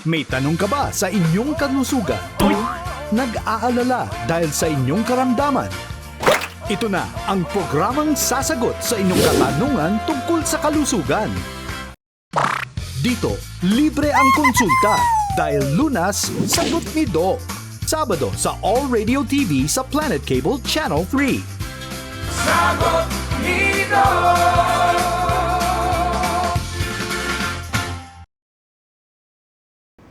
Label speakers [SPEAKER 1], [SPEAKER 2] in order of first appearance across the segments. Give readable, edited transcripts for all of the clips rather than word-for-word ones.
[SPEAKER 1] May tanong ka ba sa inyong kalusugan? Nag-aalala dahil sa inyong karamdaman? Ito na ang programang sasagot sa inyong katanungan tungkol sa kalusugan. Dito, libre ang konsulta dahil Lunas, sagot ni Doc. Sabado sa All Radio TV sa Planet Cable Channel 3.
[SPEAKER 2] Sagot ni Doc!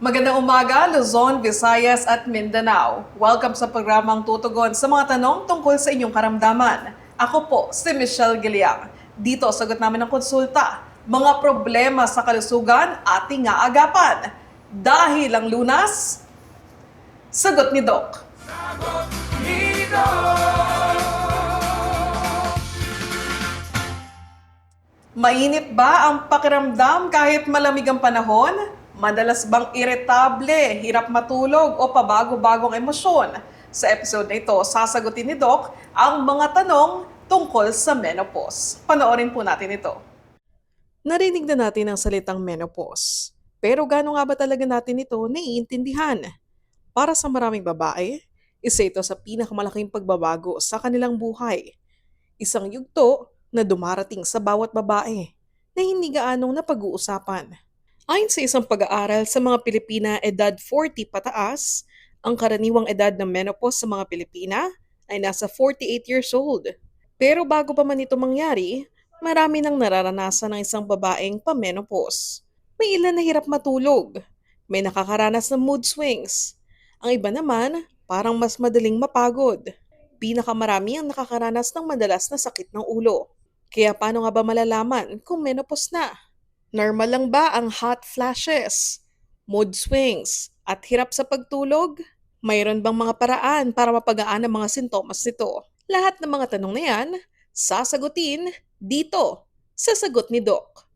[SPEAKER 2] Magandang umaga, Luzon, Visayas at Mindanao. Welcome sa programang tutugon sa mga tanong tungkol sa inyong karamdaman. Ako po si Michelle Giliang. Dito, sagot namin ang konsulta. Mga problema sa kalusugan ating aagapan. Dahil ang Lunas, sagot ni Doc. Sagot ni Doc! Mainit ba ang pakiramdam kahit malamig ang panahon? Madalas bang iritable, hirap matulog o pabago-bagong emosyon? Sa episode na ito, sasagutin ni Doc ang mga tanong tungkol sa menopause. Panoorin po natin ito. Narinig na natin ang salitang menopause. Pero gaano nga ba talaga natin ito naiintindihan? Para sa maraming babae, isa ito sa pinakamalaking pagbabago sa kanilang buhay. Isang yugto na dumarating sa bawat babae na hindi gaanong napag-uusapan. Ayon sa isang pag-aaral sa mga Pilipina edad 40 pataas, ang karaniwang edad ng menopause sa mga Pilipina ay nasa 48 years old. Pero bago pa man ito mangyari, marami nang nararanasan ng isang babaeng pa-menopause. May ilan na hirap matulog, may nakakaranas ng mood swings. Ang iba naman, parang mas madaling mapagod. Pinakamarami ang nakakaranas ng madalas na sakit ng ulo. Kaya paano nga ba malalaman kung menopause na? Normal lang ba ang hot flashes, mood swings, at hirap sa pagtulog? Mayroon bang mga paraan para mapagaan ang mga sintomas nito? Lahat ng mga tanong na yan, sasagutin dito sa Sagot ni Doc.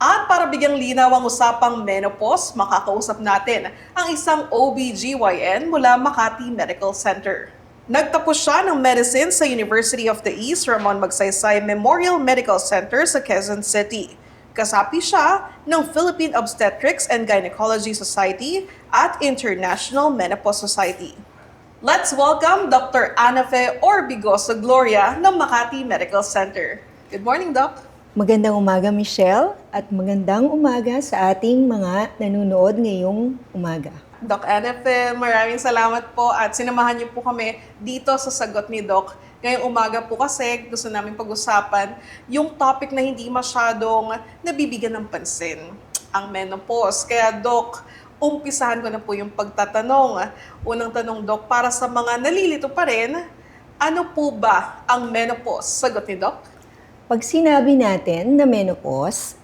[SPEAKER 2] At para bigyang linaw ang usapang menopause, makakausap natin ang isang OBGYN mula Makati Medical Center. Nagtapos siya ng medicine sa University of the East Ramon Magsaysay Memorial Medical Center sa Quezon City. Kasapi siya ng Philippine Obstetrics and Gynecology Society at International Menopause Society. Let's welcome Dr. Anafe Orbigoso Gloria ng Makati Medical Center. Good morning, Doc.
[SPEAKER 3] Magandang umaga, Michelle, at magandang umaga sa ating mga nanonood ngayong umaga.
[SPEAKER 2] Doc Anafe, maraming salamat po at sinamahan niyo po kami dito sa Sagot ni Doc. Ngayong umaga po kasi gusto namin pag-usapan yung topic na hindi masyadong nabibigyan ng pansin, ang menopause. Kaya Doc, umpisahan ko na po yung pagtatanong. Unang tanong, Doc, para sa mga nalilito pa rin, ano po ba ang menopause? Sagot ni Doc.
[SPEAKER 3] Pag sinabi natin na menopause,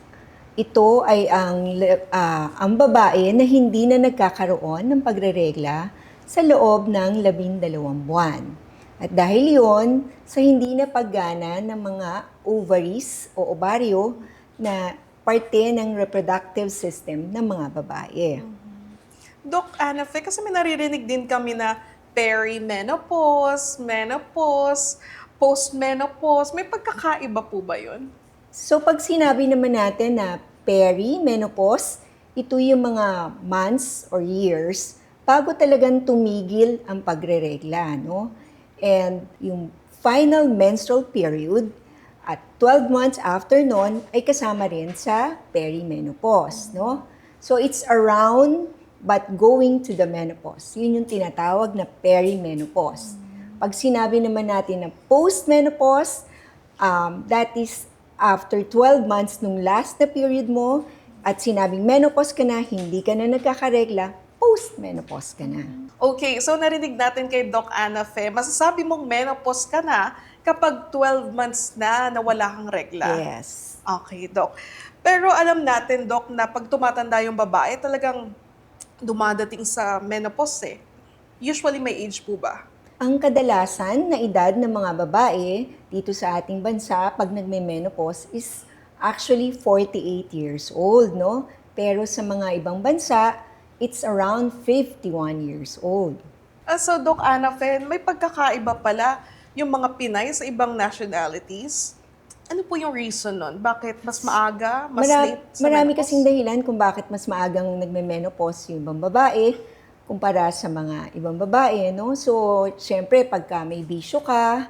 [SPEAKER 3] ito ay ang babae na hindi na nagkakaroon ng pagreregla sa loob ng 12 buwan. At dahil yon sa hindi na paggana ng mga ovaries o ovaryo na parte ng reproductive system ng mga babae.
[SPEAKER 2] Doc Anafe, kasi may naririnig din kami na perimenopause, menopause, postmenopause. May pagkakaiba po ba yun?
[SPEAKER 3] So pag sinabi naman natin na perimenopause, ito yung mga months or years bago talagang tumigil ang pagreregla, no? And yung final menstrual period at 12 months after nun ay kasama rin sa perimenopause, no? So it's around but going to the menopause. Yun yung tinatawag na perimenopause. Pag sinabi naman natin na postmenopause, that is after 12 months nung last na period mo at sinabing menopause ka na, hindi ka na nagkakaregla, postmenopause ka na.
[SPEAKER 2] Okay, so narinig natin kay Doc Anafe, masasabi mong menopause ka na kapag 12 months na wala kang regla.
[SPEAKER 3] Yes.
[SPEAKER 2] Okay, Doc. Pero alam natin, Doc, na pag tumatanda yung babae, talagang dumadating sa menopause eh. Usually may age po ba?
[SPEAKER 3] Ang kadalasan na edad ng mga babae dito sa ating bansa pag nagme-menopause is actually 48 years old, no? Pero sa mga ibang bansa, it's around 51 years old.
[SPEAKER 2] So, Doc Anafe, may pagkakaiba pala yung mga Pinay sa ibang nationalities? Ano po yung reason nun? Bakit mas maaga, mas late sa
[SPEAKER 3] Marami
[SPEAKER 2] menopause?
[SPEAKER 3] kasing dahilan kung bakit mas maagang nagme-menopause yung ibang babae kumpara sa mga ibang babae, no? So, syempre, pagka may bisyo ka,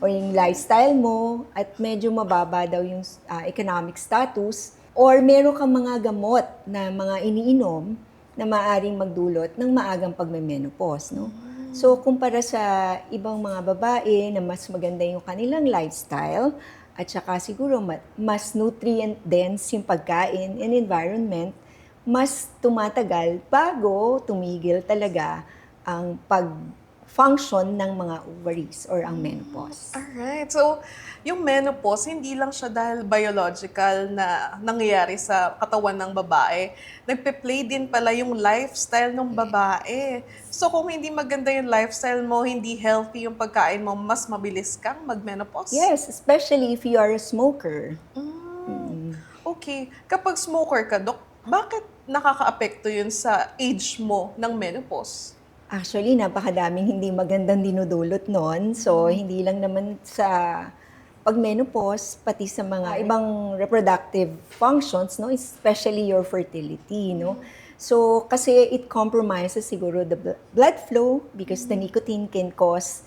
[SPEAKER 3] o yung lifestyle mo, at medyo mababa daw yung economic status, or meron kang mga gamot na mga iniinom na maaaring magdulot ng maagang pagme-menopause, no? So, kumpara sa ibang mga babae na mas maganda yung kanilang lifestyle, at saka siguro mas nutrient dense yung pagkain and environment, mas tumatagal bago tumigil talaga ang pag-function ng mga ovaries or ang menopause.
[SPEAKER 2] Alright. So, yung menopause, hindi lang siya dahil biological na nangyayari sa katawan ng babae. Nagpe-play din pala yung lifestyle ng babae. So, kung hindi maganda yung lifestyle mo, hindi healthy yung pagkain mo, mas mabilis kang mag-menopause?
[SPEAKER 3] Yes, especially if you are a smoker.
[SPEAKER 2] Okay. Kapag smoker ka, Dok, bakit nakaka-apekto yun sa age mo ng menopause?
[SPEAKER 3] Actually, napakadaming hindi magandang dinudulot nun. So, hindi lang naman sa pag-menopause, pati sa mga ibang reproductive functions, no? Especially your fertility, no? So, kasi it compromises siguro the blood flow because the nicotine can cause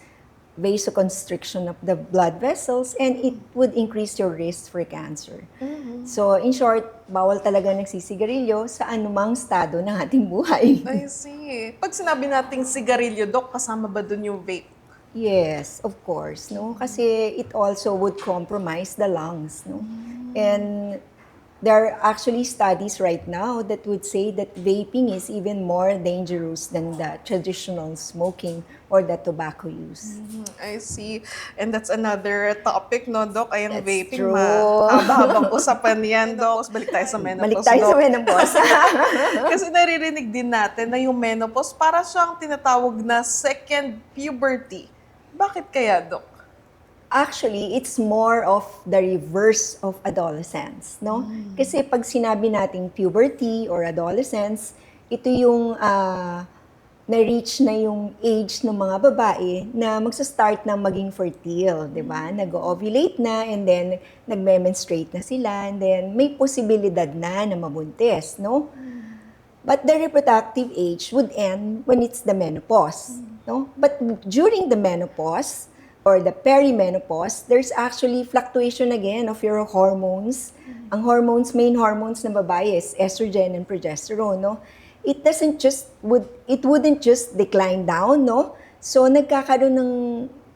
[SPEAKER 3] vasoconstriction of the blood vessels and it would increase your risk for cancer. So, in short, bawal talaga nagsisigarilyo sa anumang estado ng ating buhay.
[SPEAKER 2] I see. Pag sinabi nating sigarilyo, Dok, kasama ba dun yung vape?
[SPEAKER 3] Yes, of course, no? Kasi it also would compromise the lungs, no? And there are actually studies right now that would say that vaping is even more dangerous than the traditional smoking or the tobacco use.
[SPEAKER 2] I see. And that's another topic, no, Dok? Ay, ang
[SPEAKER 3] That's
[SPEAKER 2] vaping,
[SPEAKER 3] true.
[SPEAKER 2] mahaba-habang usapan yan, Dok. Balik tayo sa menopause,
[SPEAKER 3] Balik tayo sa
[SPEAKER 2] Dok.
[SPEAKER 3] menopause.
[SPEAKER 2] Kasi naririnig din natin na yung menopause para siyang tinatawag na second puberty. Bakit kaya, Dok?
[SPEAKER 3] Actually, it's more of the reverse of adolescence, no? Kasi pag sinabi nating puberty or adolescence, ito yung na-reach na yung age ng mga babae na magsa-start na maging fertile, di ba? Nag-ovulate na and then nagme-menstruate na sila and then may posibilidad na mabuntis, no? But the reproductive age would end when it's the menopause, no? But during the menopause, or the perimenopause, there's actually fluctuation again of your hormones. Ang hormones, main hormones ng babae is estrogen and progesterone, no? It wouldn't just decline down, no? So nagkakaroon ng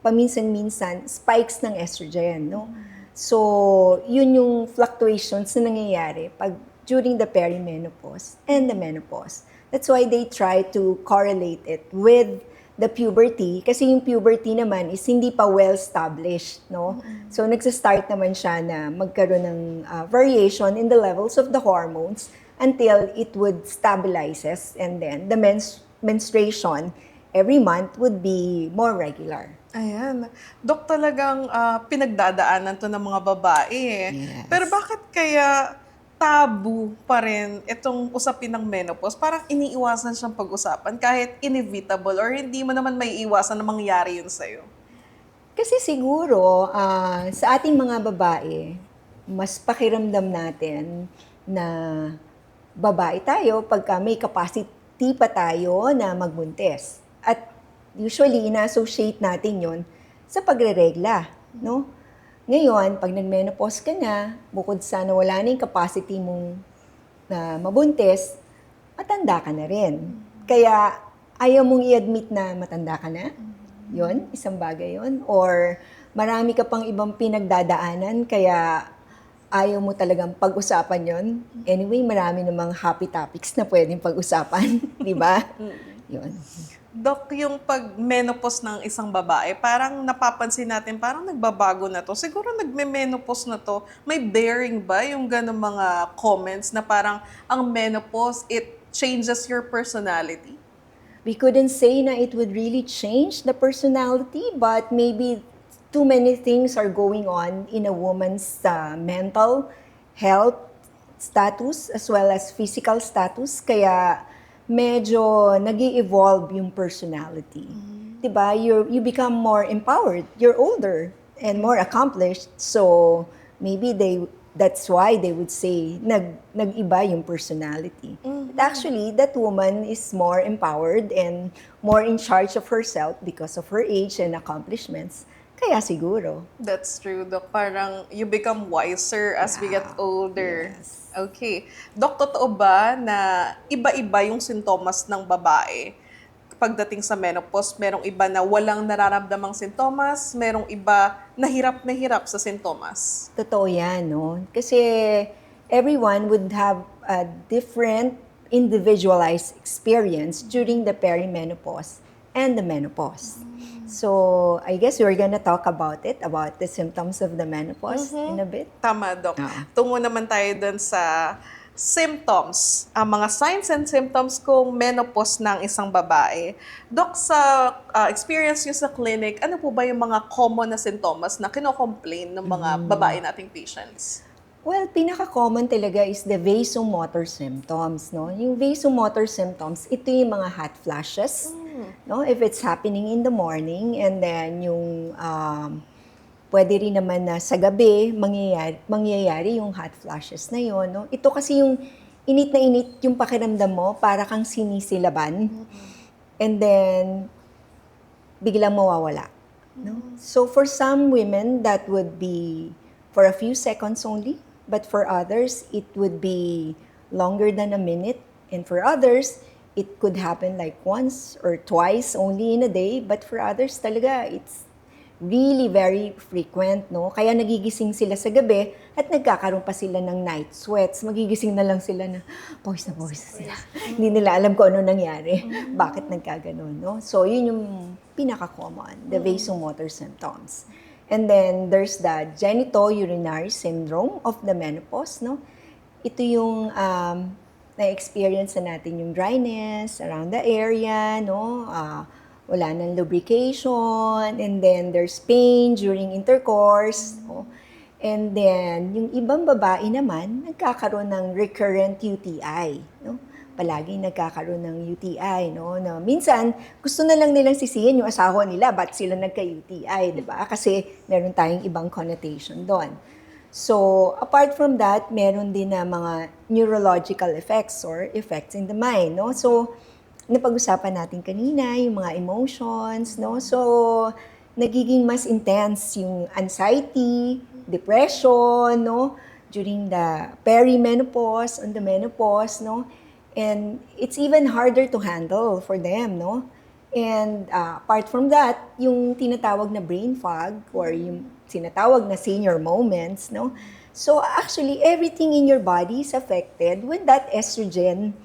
[SPEAKER 3] paminsan-minsan spikes ng estrogen, no? So yun yung fluctuations na nangyayari pag during the perimenopause and the menopause. That's why they try to correlate it with the puberty, kasi yung puberty naman is hindi pa well-established, no? So, nagsa-start naman siya na magkaroon ng variation in the levels of the hormones until it would stabilizes and then the menstruation every month would be more regular.
[SPEAKER 2] Ayan. Dok, talagang pinagdadaanan to ng mga babae.
[SPEAKER 3] Yes.
[SPEAKER 2] Pero bakit kaya tabu pa rin itong usapin ng menopause? Parang iniiwasan siyang pag-usapan kahit inevitable or hindi mo naman may iwasan na mangyari yun sa'yo.
[SPEAKER 3] Kasi siguro, sa ating mga babae, mas pakiramdam natin na babae tayo pagka may capacity pa tayo na magbuntis. At usually, ina-associate natin yon sa pagre-regla, no? Ngayon, pag nag-menopause ka na, bukod sa nawala na yung capacity mong na mabuntis, matanda ka na rin. Kaya, ayaw mong i-admit na matanda ka na. Yun, isang bagay yun. Or, marami ka pang ibang pinagdadaanan, kaya ayaw mo talagang pag-usapan yon. Anyway, marami namang happy topics na pwedeng pag-usapan. Di ba? Yun.
[SPEAKER 2] Dok, yung pag-menopause ng isang babae, parang napapansin natin, parang nagbabago na to. Siguro nagme-menopause na to. May bearing ba yung ganong mga comments na parang ang menopause, it changes your personality?
[SPEAKER 3] We couldn't say na it would really change the personality, but maybe too many things are going on in a woman's mental health status as well as physical status. Kaya medyo nag-i-evolve yung personality. Diba? You become more empowered. You're older and more accomplished. So, maybe that's why they would say nag-iba yung personality. But actually, that woman is more empowered and more in charge of herself because of her age and accomplishments. Kaya siguro.
[SPEAKER 2] That's true, Doc. Parang you become wiser as we get older.
[SPEAKER 3] Yes.
[SPEAKER 2] Okay. Doc, totoo ba na iba-iba yung sintomas ng babae pagdating sa menopause? Merong iba na walang nararamdamang sintomas, merong iba na hirap sa sintomas.
[SPEAKER 3] Totoo yan, no? Kasi everyone would have a different individualized experience during the perimenopause and the menopause. So, I guess we're gonna talk about the symptoms of the menopause in a bit.
[SPEAKER 2] Tama, Doc.
[SPEAKER 3] Oo.
[SPEAKER 2] Tungo naman tayo dun sa symptoms, ang mga signs and symptoms kung menopause ng isang babae. Doc, sa experience nyo sa clinic, ano po ba yung mga common na sintomas na kino-complain ng mga babae nating patients?
[SPEAKER 3] Well, pinaka-common talaga is the vasomotor symptoms, no? Yung vasomotor symptoms, ito yung mga hot flashes, no? If it's happening in the morning, and then yung pwede rin naman na sa gabi mangyayari yung hot flashes na yon, no? Ito kasi yung init na init yung pakiramdam mo, para kang sinisilaban. And then biglang mawawala, no? So for some women that would be for a few seconds only, but for others it would be longer than a minute, and for others it could happen like once or twice only in a day, but for others talaga it's really very frequent, no? Kaya nagigising sila sa gabi at nagkakaroon pa sila ng night sweats. Magigising na lang sila na pawis sila. Hindi nila alam kung ano nangyari. Bakit nagkaganon, no? So, yun yung pinaka-common, the vasomotor symptoms. And then, there's the genitourinary syndrome of the menopause, no? Ito yung na-experience na natin yung dryness around the area, no? Wala nang lubrication, and then there's pain during intercourse, no? And then, yung ibang babae naman, nagkakaroon ng recurrent UTI, no? Palagi nagkakaroon ng UTI, no? Na minsan, gusto na lang nilang sisihin yung asawa nila, ba't sila nagka-UTI, di ba? Kasi meron tayong ibang connotation doon. So, apart from that, meron din na mga neurological effects or effects in the mind, no? So, napag-usapan natin kanina, yung mga emotions, no? So, nagiging mas intense yung anxiety, depression, no? During the perimenopause, on the menopause, no? And it's even harder to handle for them, no? And apart from that, yung tinatawag na brain fog or yung tinatawag na senior moments, no? So, actually, everything in your body is affected when that estrogen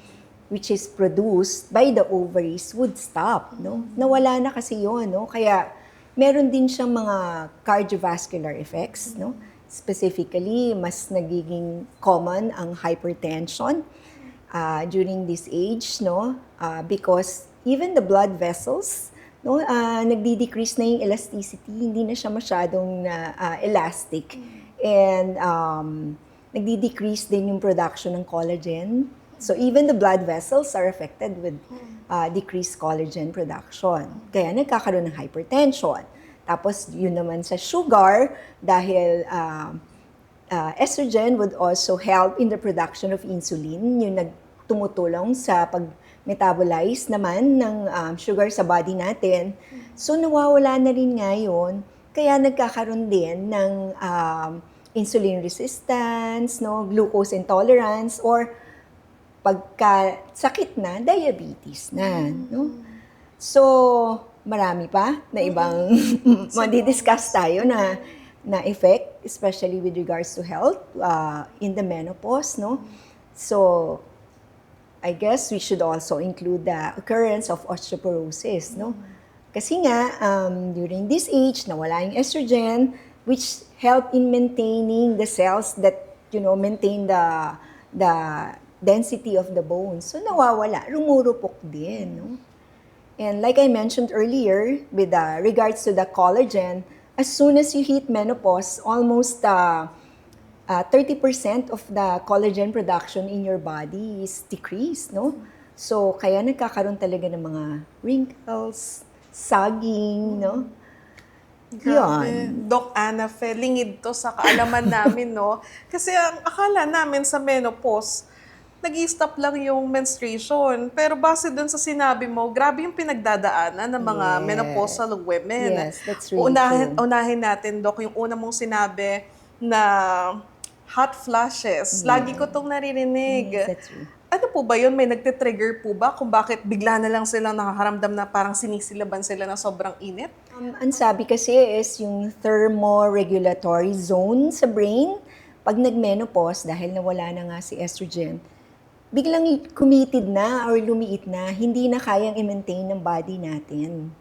[SPEAKER 3] which is produced by the ovaries would stop, no? Nawala na kasi yun, no? Kaya meron din siyang mga cardiovascular effects, no? Specifically, mas nagiging common ang hypertension during this age, no? Because even the blood vessels, no, nagdi-decrease na yung elasticity, hindi na siya masyadong elastic. And nagdi-decrease din yung production ng collagen. So even the blood vessels are affected with decreased collagen production. Kaya nagkakaroon ng hypertension. Tapos yun naman sa sugar, dahil estrogen would also help in the production of insulin, yung nagtumutulong sa pag-metabolize naman ng sugar sa body natin. So nawawala na rin ngayon, kaya nagkakaroon din ng insulin resistance, no, glucose intolerance, or pagka sakit na, diabetes na, no? So, marami pa na ibang madi-discuss tayo na effect, especially with regards to health in the menopause, no? So, I guess we should also include the occurrence of osteoporosis, no? Kasi nga, during this age, nawala yung estrogen, which help in maintaining the cells that, maintain the density of the bones. So, nawawala. Rumurupok din, no? And like I mentioned earlier, with regards to the collagen, as soon as you hit menopause, almost 30% of the collagen production in your body is decreased, no? So, kaya nagkakaroon talaga ng mga wrinkles, sagging, no?
[SPEAKER 2] Grabe.
[SPEAKER 3] Yan.
[SPEAKER 2] Doc Ana Fe, lingid to sa kaalaman namin, no? Kasi ang akala namin sa menopause, nag-i-stop lang yung menstruation. Pero base dun sa sinabi mo, grabe yung pinagdadaanan ng mga
[SPEAKER 3] Yes.
[SPEAKER 2] menopausal women.
[SPEAKER 3] Yes, that's really true.
[SPEAKER 2] Unahin natin, Doc, yung una mong sinabi na hot flashes. Lagi ko tong naririnig.
[SPEAKER 3] Yes, that's true.
[SPEAKER 2] Ano po ba yun? May nagte-trigger po ba kung bakit bigla na lang silang nakakaramdam na parang sinisilaban sila ng sobrang init?
[SPEAKER 3] Ang sabi kasi is yung thermoregulatory zone sa brain, pag nag-menopause, dahil nawala na nga si estrogen, biglang committed na or lumiit na, hindi na kayang i-maintain ng body natin.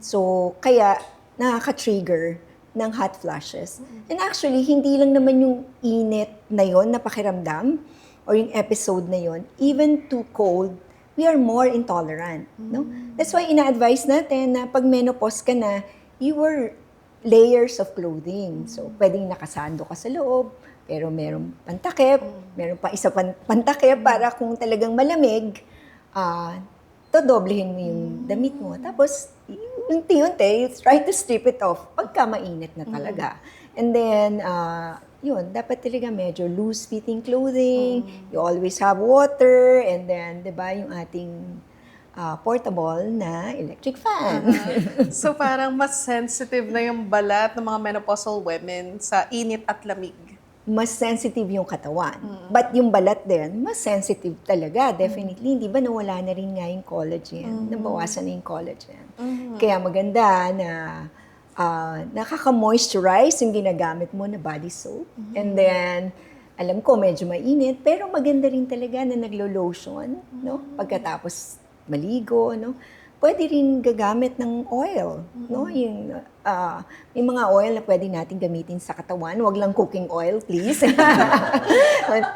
[SPEAKER 3] So, kaya nakaka-trigger ng hot flashes. And actually, hindi lang naman yung init na yon na pakiramdam or yung episode na yon, even too cold, we are more intolerant. No? That's why ina-advise natin na pag menopause ka na, you wear layers of clothing. So, pwedeng nakasando ka sa loob, pero merong pantakip, meron pa isa pantakip para kung talagang malamig, doblehin mo yung damit mo. Tapos, unti-unti, try to strip it off pagka mainit na talaga. And then, yun, dapat talaga medyo loose-fitting clothing, you always have water, and then, di ba, yung ating portable na electric fan.
[SPEAKER 2] So parang mas sensitive na yung balat ng mga menopausal women sa init at lamig.
[SPEAKER 3] Mas sensitive yung katawan. But yung balat din, mas sensitive talaga. Definitely, hindi ba nawala na rin nga yung collagen? Nabawasan na yung collagen. Kaya maganda na nakaka-moisturize yung ginagamit mo na body soap. And then, alam ko, medyo mainit, pero maganda rin talaga na naglo-lotion, no? Pagkatapos maligo, no? Pwede rin gagamit ng oil, no? Yung may mga oil na pwede natin gamitin sa katawan. Wag lang cooking oil, please.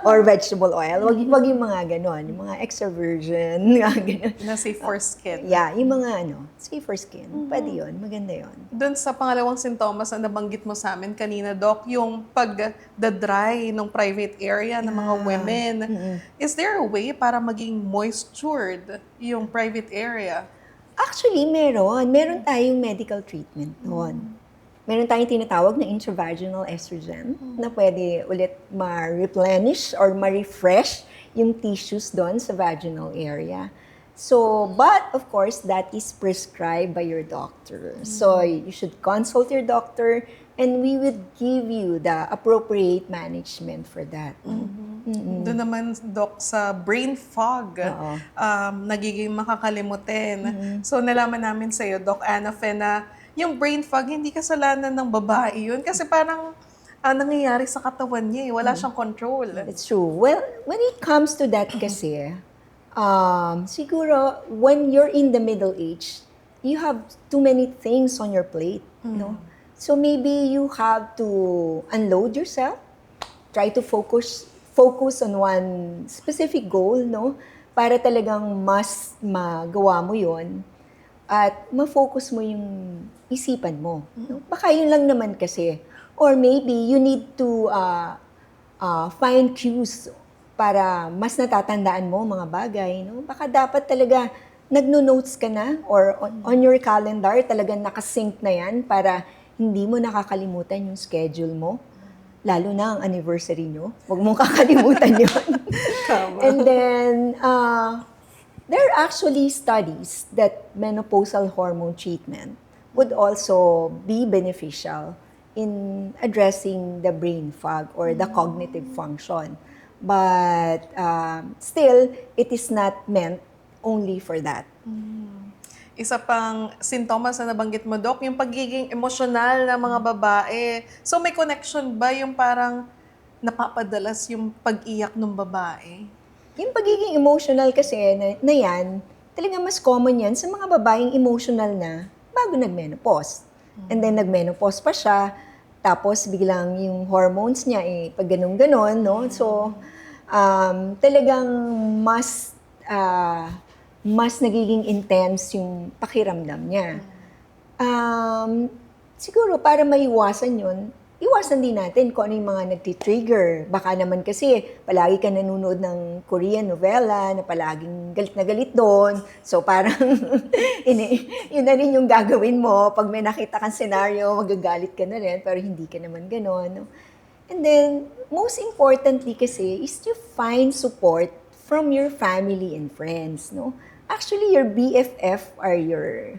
[SPEAKER 3] Or vegetable oil. Wag yung mga ganon, yung mga extra virgin, ganon.
[SPEAKER 2] Na safe for skin.
[SPEAKER 3] Yeah, yung mga safe for skin. Pwede yun, maganda yun.
[SPEAKER 2] Doon sa pangalawang sintomas na nabanggit mo sa amin kanina, Doc, yung pag-dry ng private area ng mga women. Is there a way para maging moistured yung private area?
[SPEAKER 3] Actually, meron. Meron tayong medical treatment doon. Meron tayong tinatawag na intravaginal estrogen na pwede ulit ma-replenish or ma-refresh yung tissues doon sa vaginal area. So, but of course, that is prescribed by your doctor. So, you should consult your doctor and we would give you the appropriate management for that.
[SPEAKER 2] Doon naman, Doc, sa brain fog,
[SPEAKER 3] Oo.
[SPEAKER 2] nagiging makakalimutin. So, nalaman namin sa iyo, Doc Ana Fe, na yung brain fog, hindi kasalanan ng babae yun. Kasi parang nangyayari sa katawan niya, wala siyang control.
[SPEAKER 3] It's true. Well, when it comes to that kasi, siguro, when you're in the middle age, you have too many things on your plate, no? So maybe you have to unload yourself, try to focus on one specific goal, no? Para talagang mas magawa mo yon at ma-focus mo yung isipan mo. No? Baka yun lang naman kasi. Or maybe you need to find cues para mas natatandaan mo mga bagay. No? Baka dapat talaga nagno-notes ka na or on your calendar talagang nakasync na yan para hindi mo nakakalimutan yung schedule mo. Lalo na ang anniversary nyo. Huwag mong kakalimutan yun. And then, there are actually studies that menopausal hormone treatment would also be beneficial in addressing the brain fog or the cognitive function. But still, it is not meant only for that.
[SPEAKER 2] Isa pang sintomas na nabanggit mo, Doc, yung pagiging emosyonal ng mga babae. So may connection ba yung parang napapadalas yung pag-iyak ng babae?
[SPEAKER 3] Yung pagiging emotional kasi na yan, talaga mas common yan sa mga babaeng emotional na bago nag-menopause. And then nag-menopause pa siya, tapos biglang yung hormones niya pag ganun-ganon, no? So, talagang mas nagiging intense yung pakiramdam niya. Siguro para maiwasan yun, iwasan din natin kung ano yung mga nagtitrigger. Baka naman kasi palagi ka nanonood ng Korean novela na palaging galit na galit doon. So parang yun na rin yung gagawin mo. Pag may nakita kang senaryo, magagalit ka na rin, pero hindi ka naman gano'n. No? And then, most importantly kasi is to find support from your family and friends. No? Actually, your BFF are your,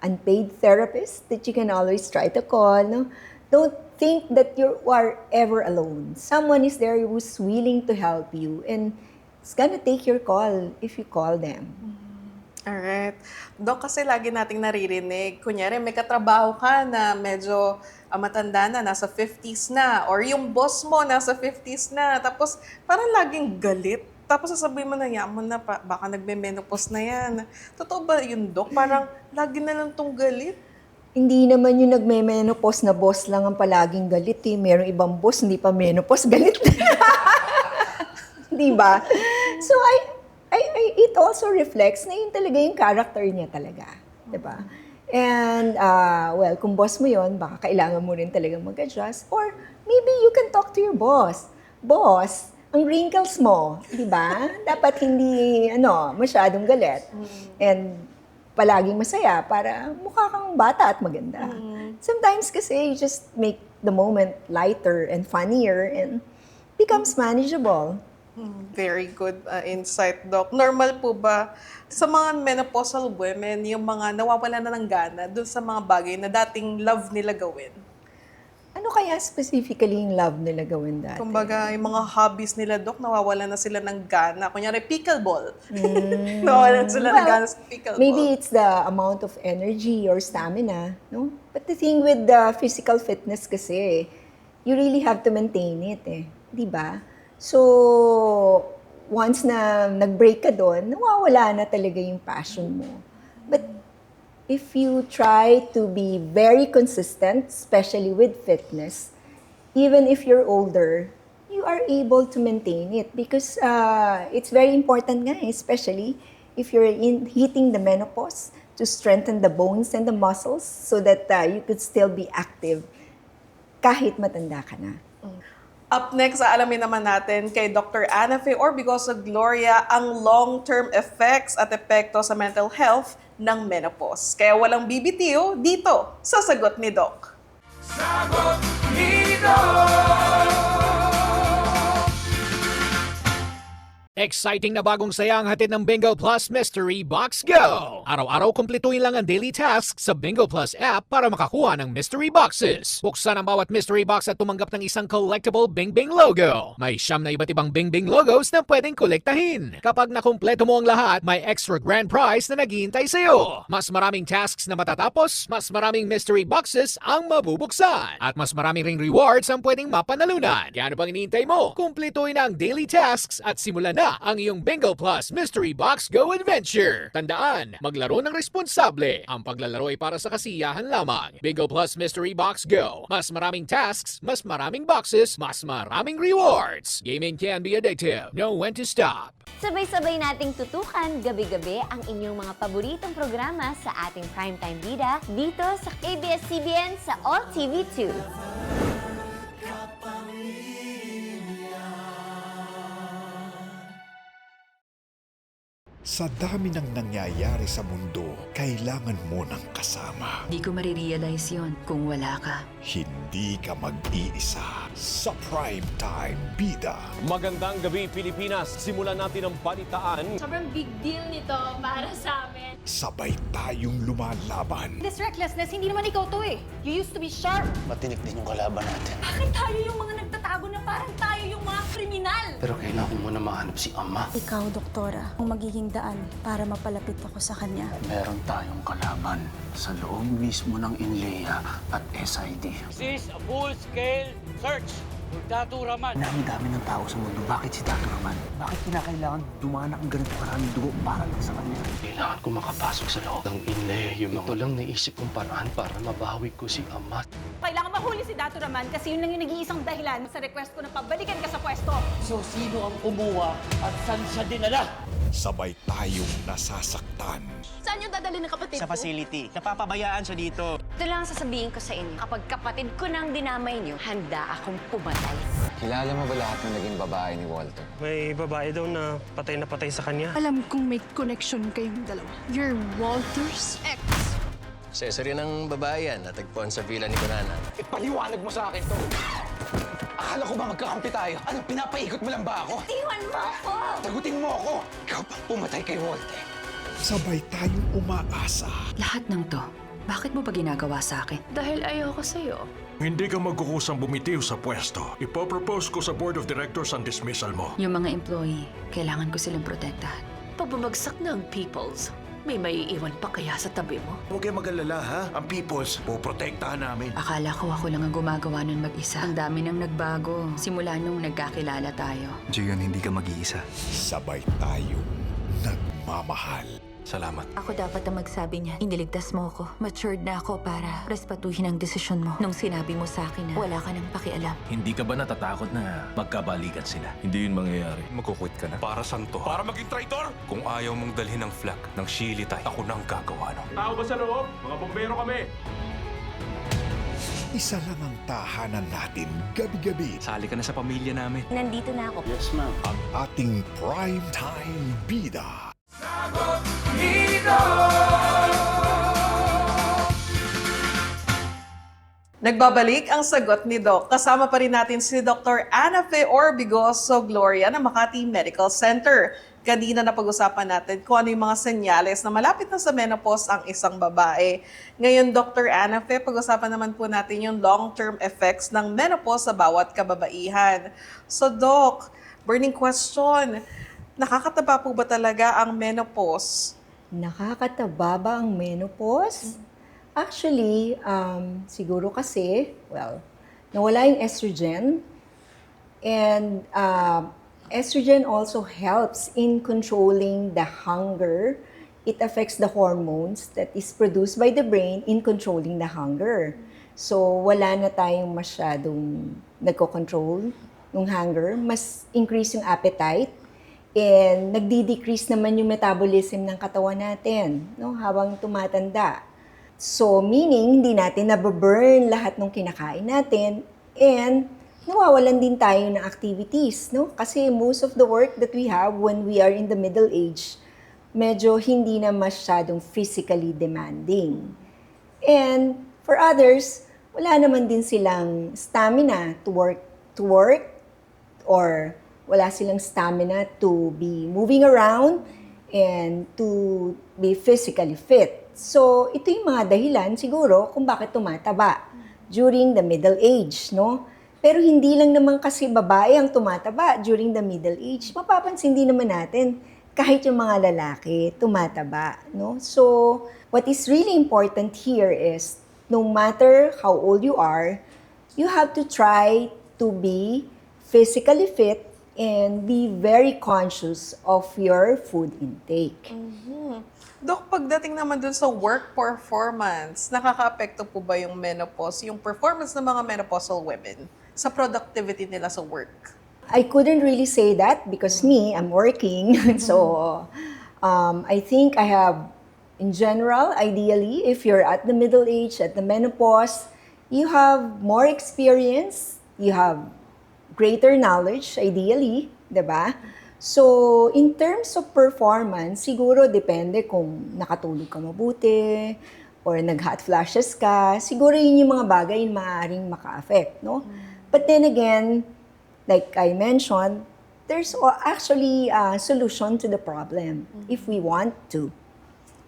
[SPEAKER 3] unpaid therapist that you can always try to call. No? Don't think that you are ever alone. Someone is there who's willing to help you and it's gonna take your call if you call them.
[SPEAKER 2] Alright. Dok, kasi lagi nating naririnig, kunyari may katrabaho ka na medyo matanda na, nasa 50s na, or yung boss mo nasa 50s na, tapos parang laging galit. Tapos sasabihin mo na, yaman na, baka nagme-menopause na yan. Totoo ba yun, Dok? Parang lagi na lang tong galit.
[SPEAKER 3] Hindi naman yung nagme-menopause na boss lang ang palaging galit eh. Merong ibang boss, hindi pa menopause, galit. Di ba? So, it also reflects na yun talaga yung character niya talaga. Di ba? And, well, kung boss mo yun, baka kailangan mo rin talaga mag-adjust. Or maybe you can talk to your boss. Boss, ang wrinkles mo, di ba? Dapat hindi, masyadong galit. And palaging masaya para mukha kang bata at maganda. Sometimes kasi you just make the moment lighter and funnier and becomes manageable.
[SPEAKER 2] Very good insight, Doc. Normal po ba sa mga menopausal women, yung mga nawawala na ng gana dun sa mga bagay na dating love nila gawin?
[SPEAKER 3] Ano kaya specifically yung love nila gawin dati?
[SPEAKER 2] Kumbaga, yung mga hobbies nila, Doc, nawawala na sila ng gana. Kunyari, pickleball. Nawawala na sila ng gana sa pickleball.
[SPEAKER 3] Maybe it's the amount of energy or stamina, no? But the thing with the physical fitness kasi, you really have to maintain it eh. Di ba? So, once na nag-break ka doon, nawawala na talaga yung passion mo. But if you try to be very consistent, especially with fitness, even if you're older, you are able to maintain it because it's very important nga, especially if you're hitting the menopause, to strengthen the bones and the muscles so that you could still be active kahit matanda ka na.
[SPEAKER 2] Up next, aalamin naman natin kay Dr. Ana Fe Orbigoso Gloria ang long-term effects at epekto sa mental health ng menopause. Kaya walang bibitiw dito sa Sagot ni Doc.
[SPEAKER 4] Sagot ni Doc!
[SPEAKER 5] Exciting na bagong saya ang hatid ng Bingo Plus Mystery Box Go! Araw-araw kumpletuhin lang ang daily tasks sa Bingo Plus app para makakuha ng mystery boxes. Buksan ang bawat mystery box at tumanggap ng isang collectible Bing Bing logo. May 9 na iba't ibang Bing Bing logos na pwedeng kolektahin. Kapag nakumpleto mo ang lahat, may extra grand prize na naghihintay sa'yo. Mas maraming tasks na matatapos, mas maraming mystery boxes ang mabubuksan. At mas maraming ring rewards ang pwedeng mapanalunan. Kaya ano pang iniintay mo? Kumpletuhin ang daily tasks at simulan na ang iyong Bingo Plus Mystery Box Go Adventure. Tandaan, maglaro ng responsable. Ang paglalaro ay para sa kasiyahan lamang. Bingo Plus Mystery Box Go. Mas maraming tasks, mas maraming boxes, mas maraming rewards. Gaming can be addictive. Know when to stop.
[SPEAKER 6] Sabay-sabay nating tutukan gabi-gabi ang inyong mga paboritong programa sa ating primetime bida dito sa ABS-CBN sa All TV 2.
[SPEAKER 7] Sa dami ng nangyayari sa mundo, kailangan mo ng kasama.
[SPEAKER 8] Di ko marirealize yon kung wala ka.
[SPEAKER 7] Hindi ka mag-iisa sa Primetime Bida.
[SPEAKER 9] Magandang gabi, Pilipinas. Simulan natin ang balitaan.
[SPEAKER 10] Sobrang big deal nito para sa amin.
[SPEAKER 7] Sabay tayong lumalaban.
[SPEAKER 10] This recklessness, hindi naman ikaw to eh. You used to be sharp.
[SPEAKER 11] Matinik din yung kalaban natin.
[SPEAKER 10] Bakit tayo yung mga nagtatago na parang tayo yung mga kriminal?
[SPEAKER 11] Pero kailangan mo na mahanap si Ama.
[SPEAKER 12] Ikaw, doktora, ang magiging daan para mapalapit ako sa kanya.
[SPEAKER 11] Meron tayong kalaban sa loob mismo ng Inlea at SID.
[SPEAKER 13] This is a full-scale search for Datu Rahman.
[SPEAKER 11] Dami-dami ng tao sa mundo. Bakit si Datu Rahman? Bakit kinakailangan dumanak ang ganito karaming dugo para lang sa kanya? Kailangan ko makapasok sa loob ng Inlea. Ito lang naisip kong paraan para mabawi ko si Ama.
[SPEAKER 10] Kailangan mahuli si Datu Rahman kasi yun lang yung nag-iisang dahilan sa request ko na pabalikan ka sa pwesto.
[SPEAKER 13] So, sino ang kumuha at saan siya dinala?
[SPEAKER 7] Sabay tayong nasasaktan.
[SPEAKER 10] Saan yung dadalhin ng kapatid
[SPEAKER 14] Sa facility. Napapabayaan siya dito.
[SPEAKER 6] Ito lang ang sasabihin ko sa inyo. Kapag kapatid ko nang dinamay niyo, handa akong pumatay.
[SPEAKER 15] Kilala mo ba lahat ng naging babae ni Walter?
[SPEAKER 14] May babae daw na patay sa kanya.
[SPEAKER 10] Alam kong may connection kayong dalawa. You're Walter's ex.
[SPEAKER 11] Accessory ng babae yan, natagpuan sa villa ni Conana.
[SPEAKER 15] Ipaliwanag mo sa akin to! Akala ko ba magkakampi tayo? Ano, pinapaikot mo lang ba ako?
[SPEAKER 6] Iwan mo ako!
[SPEAKER 15] Tagutin mo ako! Ikaw pang pumatay kay Walter.
[SPEAKER 7] Sabay tayong umaasa.
[SPEAKER 8] Lahat ng to, bakit mo ba ginagawa sa akin?
[SPEAKER 10] Dahil ayoko sa'yo.
[SPEAKER 16] Hindi ka magkukusang bumitiw sa pwesto. Ipopropose ko sa Board of Directors ang dismissal mo.
[SPEAKER 8] Yung mga employee, kailangan ko silang protektahan.
[SPEAKER 10] Pababagsak ng Peoples, may maiiwan pa kaya sa tabi mo?
[SPEAKER 16] Huwag kayo mag-alala, ha? Ang Peoples, poprotektahan namin.
[SPEAKER 8] Akala ko ako lang ang gumagawa nun mag-isa. Ang dami nang nagbago, simula nung nagkakilala tayo.
[SPEAKER 15] Jiyon, hindi ka mag-iisa.
[SPEAKER 7] Sabay tayong nagmamahal.
[SPEAKER 15] Salamat.
[SPEAKER 12] Ako dapat ang magsabi niya. Iniligtas mo ako. Matured na ako para respetuhin ang desisyon mo. Nung sinabi mo sa akin na wala ka nang pakialam.
[SPEAKER 9] Hindi ka ba natatakot na magkabalikan sila? Hindi yun mangyayari.
[SPEAKER 15] Magkukwit ka na.
[SPEAKER 9] Para saan to? Para maging traitor? Kung ayaw mong dalhin ng flag ng Shilitay, ako nang gagawa no. Tao ba sa loob? Mga bombero kami!
[SPEAKER 7] Isa lang ang tahanan natin gabi-gabi.
[SPEAKER 15] Sali ka na sa pamilya namin.
[SPEAKER 6] Nandito na ako.
[SPEAKER 9] Yes, ma'am.
[SPEAKER 7] Ang ating primetime bida.
[SPEAKER 4] Sagot Nido!
[SPEAKER 2] Nagbabalik ang sagot ni Doc. Kasama pa rin natin si Dr. Ana Fe Orbigoso Gloria ng Makati Medical Center. Kanina na pag-usapan natin kung ano yung mga senyales na malapit na sa menopause ang isang babae. Ngayon, Dr. Ana Fe, pag-usapan naman po natin yung long-term effects ng menopause sa bawat kababaihan. So, Doc, burning question, nakakataba po ba talaga ang menopause?
[SPEAKER 3] Nakakataba ba ang menopause? Actually, siguro kasi, nawala yung estrogen. And estrogen also helps in controlling the hunger. It affects the hormones that is produced by the brain in controlling the hunger. So, wala na tayong masyadong nagko-control ng hunger. Mas increase yung appetite. And nagdi-decrease naman yung metabolism ng katawan natin, no, habang tumatanda. So, meaning, hindi natin nababurn lahat ng kinakain natin and nawawalan din tayo ng activities, no? Kasi most of the work that we have when we are in the middle age, medyo hindi na masyadong physically demanding. And for others, wala naman din silang stamina to work or wala silang stamina to be moving around and to be physically fit. So, ito yung mga dahilan siguro kung bakit tumataba during the middle age, no? Pero hindi lang naman kasi babae ang tumataba during the middle age. Mapapansin din naman natin kahit yung mga lalaki tumataba, no? So, what is really important here is no matter how old you are, you have to try to be physically fit and be very conscious of your food intake.
[SPEAKER 2] Dok, pagdating naman dun sa work performance, nakaka-apekto po ba yung menopause, yung performance ng mga menopausal women sa productivity nila sa work?
[SPEAKER 3] I couldn't really say that because me, I'm working. So, I think I have, in general, ideally, if you're at the middle age, at the menopause, you have more experience, you have greater knowledge, ideally, diba? So, in terms of performance, siguro depende kung nakatulog ka mabuti or nag-hot flashes ka. Siguro yun yung mga bagay na maaaring maka-affect, no? But then again, like I mentioned, there's actually a solution to the problem if we want to.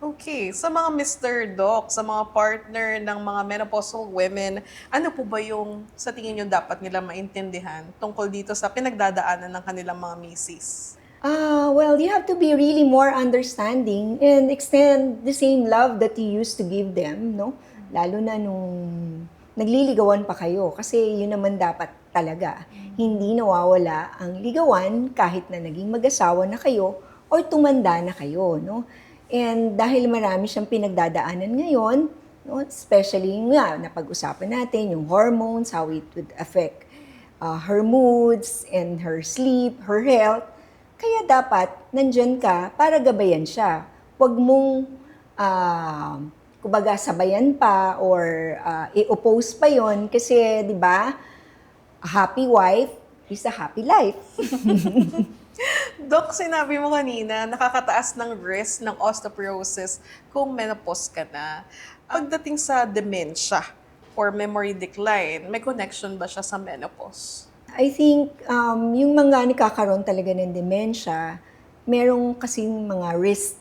[SPEAKER 2] Okay, sa mga Mr. Doc, sa mga partner ng mga menopausal women, ano po ba yung sa tingin nyo dapat nila maintindihan tungkol dito sa pinagdadaanan ng kanilang mga misis?
[SPEAKER 3] Well, you have to be really more understanding and extend the same love that you used to give them, no? Lalo na nung nagliligawan pa kayo kasi yun naman dapat talaga. Hindi nawawala ang ligawan kahit na naging mag-asawa na kayo or tumanda na kayo, no? And dahil marami siyang pinagdadaanan ngayon, no, especially nga, napag-usapan natin yung hormones, how it would affect her moods and her sleep, her health. Kaya dapat nandyan ka para gabayan siya. Huwag mong kumbaga sabayan pa or i-oppose pa yon kasi 'di ba? A happy wife is a happy life.
[SPEAKER 2] Dok, sinabi mo kanina, nakakataas ng risk ng osteoporosis kung menopause ka na. Pagdating sa dementia or memory decline, may connection ba siya sa menopause?
[SPEAKER 3] I think yung mga nakakaroon talaga ng dementia, merong kasing mga risk,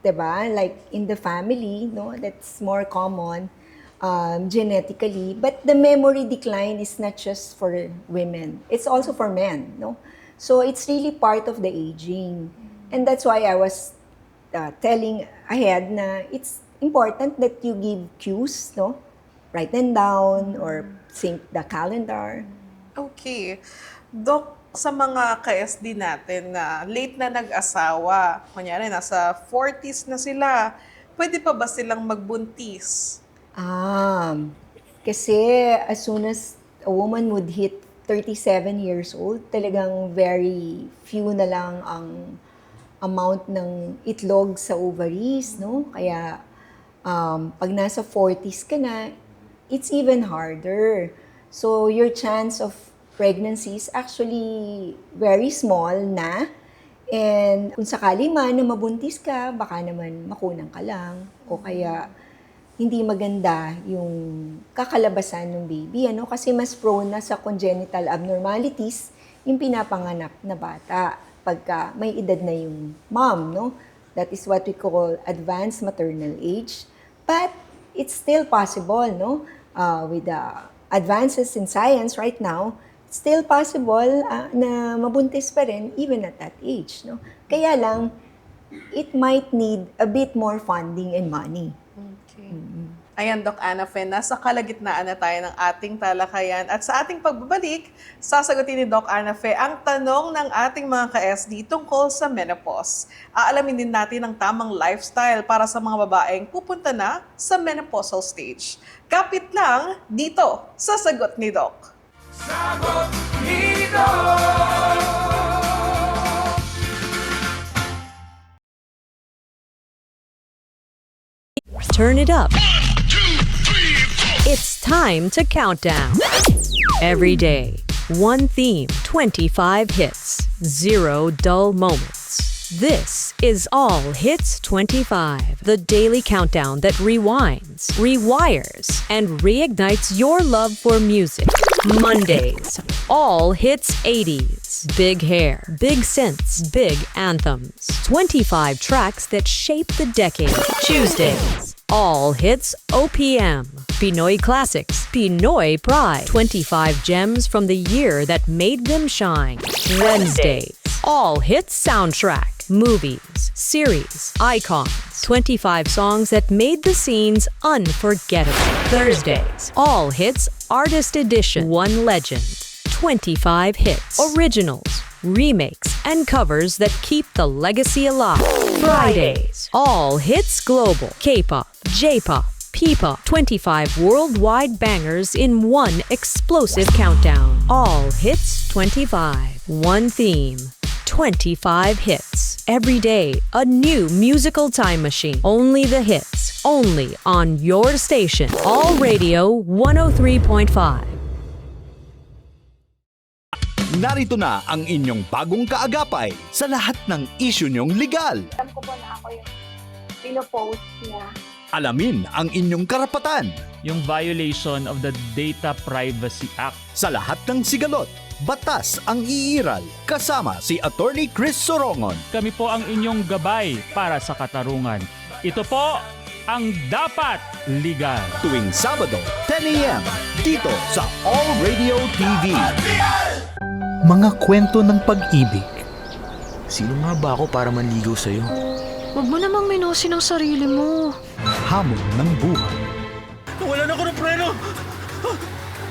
[SPEAKER 3] 'di ba? Like in the family, no, that's more common genetically. But the memory decline is not just for women; it's also for men, no. So it's really part of the aging, and that's why I was telling ahead na it's important that you give cues, no, write them down or sync the calendar.
[SPEAKER 2] Okay. Dok, sa mga ka-SD natin na late na nag-asawa, kunyari nasa 40s na sila, pwede pa ba silang magbuntis?
[SPEAKER 3] Kasi as soon as a woman would hit 37 years old, talagang very few na lang ang amount ng itlog sa ovaries, no? Kaya pag nasa 40s ka na, it's even harder. So your chance of pregnancy is actually very small na. And kung sakali man na mabuntis ka, baka naman makunang ka lang. O kaya hindi maganda yung kakalabasan ng baby. Ano? Kasi mas prone na sa congenital abnormalities yung pinapanganak na bata pagka may edad na yung mom. No? That is what we call advanced maternal age. But it's still possible, no? With the advances in science right now, it's still possible na mabuntis pa rin even at that age. No? Kaya lang, it might need a bit more funding and money.
[SPEAKER 2] Okay. Ayan, Doc Ana Fe, nasa kalagitnaan na tayo ng ating talakayan. At sa ating pagbabalik, sasagutin ni Doc Ana Fe ang tanong ng ating mga ka-SD tungkol sa menopause. Aalamin din natin ang tamang lifestyle para sa mga babaeng pupunta na sa menopausal stage. Kapit lang dito sa Sagot ni Doc.
[SPEAKER 4] Sagot ni Doc!
[SPEAKER 17] Turn it up. It's time to count down. Every day, one theme, 25 hits, 0 dull moments. This is All Hits 25, the daily countdown that rewinds, rewires, and reignites your love for music. Mondays, All Hits 80s, big hair, big synths, big anthems. 25 tracks that shape the decade. Tuesdays, All Hits OPM, Pinoy Classics, Pinoy Pride. 25 gems from the year that made them shine. Wednesdays, All Hits Soundtrack, movies, series, icons. 25 songs that made the scenes unforgettable. Thursdays, All Hits Artist Edition, One Legend. 25 hits, originals, remakes, and covers that keep the legacy alive. Fridays, All Hits Global, K-pop, J-pop, P-pop, 25 worldwide bangers in one explosive countdown. All Hits 25, one theme, 25 hits. Every day, a new musical time machine. Only the hits, only on your station. All Radio 103.5.
[SPEAKER 1] Narito na ang inyong bagong kaagapay sa lahat ng isyu niyong legal.
[SPEAKER 18] Alam ko po na ako yung pinopost niya.
[SPEAKER 1] Alamin ang inyong karapatan.
[SPEAKER 19] Yung violation of the Data Privacy Act.
[SPEAKER 1] Sa lahat ng sigalot, batas ang iiral. Kasama si Attorney Chris Sorongon.
[SPEAKER 19] Kami po ang inyong gabay para sa katarungan. Ito po ang Dapat Legal.
[SPEAKER 1] Tuwing Sabado, 10 a.m. dito sa All Radio TV. Mga kwento ng pag-ibig.
[SPEAKER 11] Sino nga ba ako para manligaw sa'yo?
[SPEAKER 10] Huwag mo namang minosin ang sarili mo.
[SPEAKER 1] Hamon ng buhay.
[SPEAKER 14] Nawalan ako ng preno!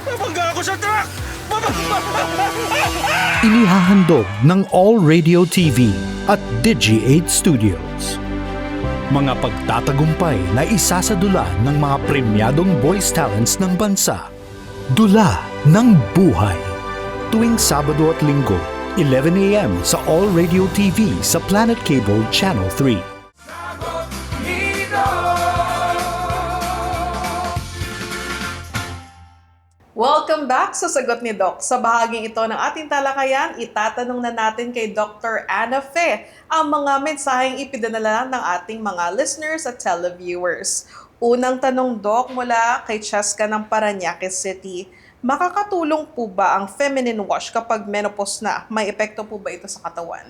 [SPEAKER 14] Nabangga ako sa truck!
[SPEAKER 1] Inihahandog ng All Radio TV at Digi8 Studios. Mga pagtatagumpay na isasadula ng mga premyadong voice talents ng bansa. Dula ng buhay. Tuwing Sabado at Linggo, 11 a.m. sa All Radio TV sa Planet Cable Channel 3.
[SPEAKER 2] Welcome back sa Sagot ni Doc. Sa bahaging ito ng ating talakayan, itatanong na natin kay Dr. Ana Fe ang mga mensaheng ipinadala ng ating mga listeners at televiewers. Unang tanong, Doc, mula kay Cheska ng Parañaque City. Makakatulong po ba ang feminine wash kapag menopause na? May epekto po ba ito sa katawan?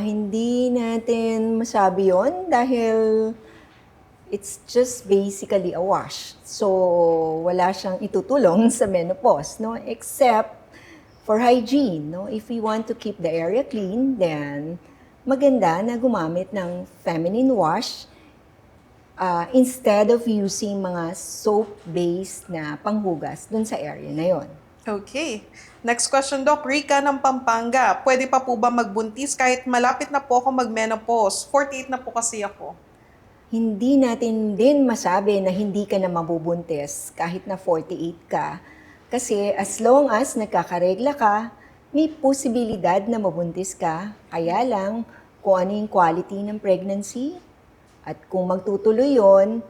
[SPEAKER 3] Hindi natin masabi yon dahil it's just basically a wash. So, wala siyang itutulong sa menopause, no? Except for hygiene, no? If we want to keep the area clean, then maganda na gumamit ng feminine wash instead of using mga soap-based na panghugas dun sa area na yon.
[SPEAKER 2] Okay. Next question, Doc. Rica ng Pampanga. Pwede pa po ba magbuntis kahit malapit na po ako mag-menopause? 48 na po kasi ako.
[SPEAKER 3] Hindi natin din masabi na hindi ka na mabubuntis kahit na 48 ka. Kasi as long as nagkakaregla ka, may posibilidad na mabuntis ka. Kaya lang, kung ano yung quality ng pregnancy, at kung magtutuloy yon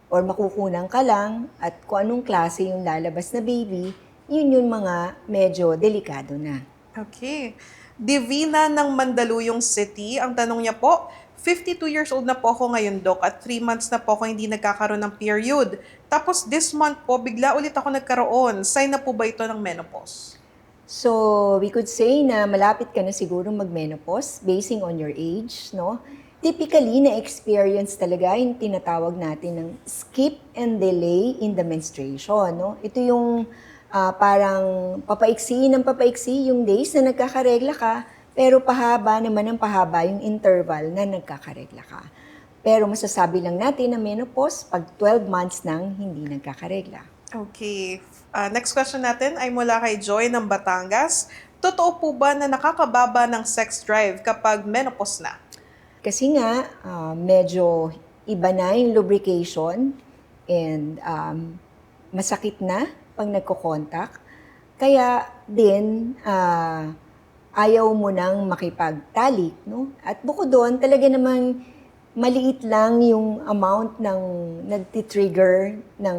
[SPEAKER 3] or makukunan ka lang, at kung anong klase yung lalabas na baby, yun yung mga medyo delikado na.
[SPEAKER 2] Okay. Divina ng Mandaluyong City, ang tanong niya po, 52 years old na po ako ngayon, Doc, at 3 months na po ako hindi nagkakaroon ng period. Tapos this month po, bigla ulit ako nagkaroon. Sign na po ba ito ng menopause?
[SPEAKER 3] So, we could say na malapit ka na siguro mag-menopause basing on your age, no? Typically, na-experience talaga yung tinatawag natin ng skip and delay in the menstruation, no? Ito yung parang papaiksi yung days na nagkakaregla ka, pero pahaba naman ang pahaba yung interval na nagkakaregla ka. Pero masasabi lang natin na menopause pag 12 months nang hindi nagkakaregla.
[SPEAKER 2] Okay. Next question natin ay mula kay Joy ng Batangas. Totoo po ba na nakakababa ng sex drive kapag menopause na?
[SPEAKER 3] Kasi nga, medyo iba na yung lubrication and masakit na pag nagko-contact. Kaya din, ayaw mo nang makipagtalik, no? At bukod doon, talaga namang maliit lang yung amount ng nagtitrigger ng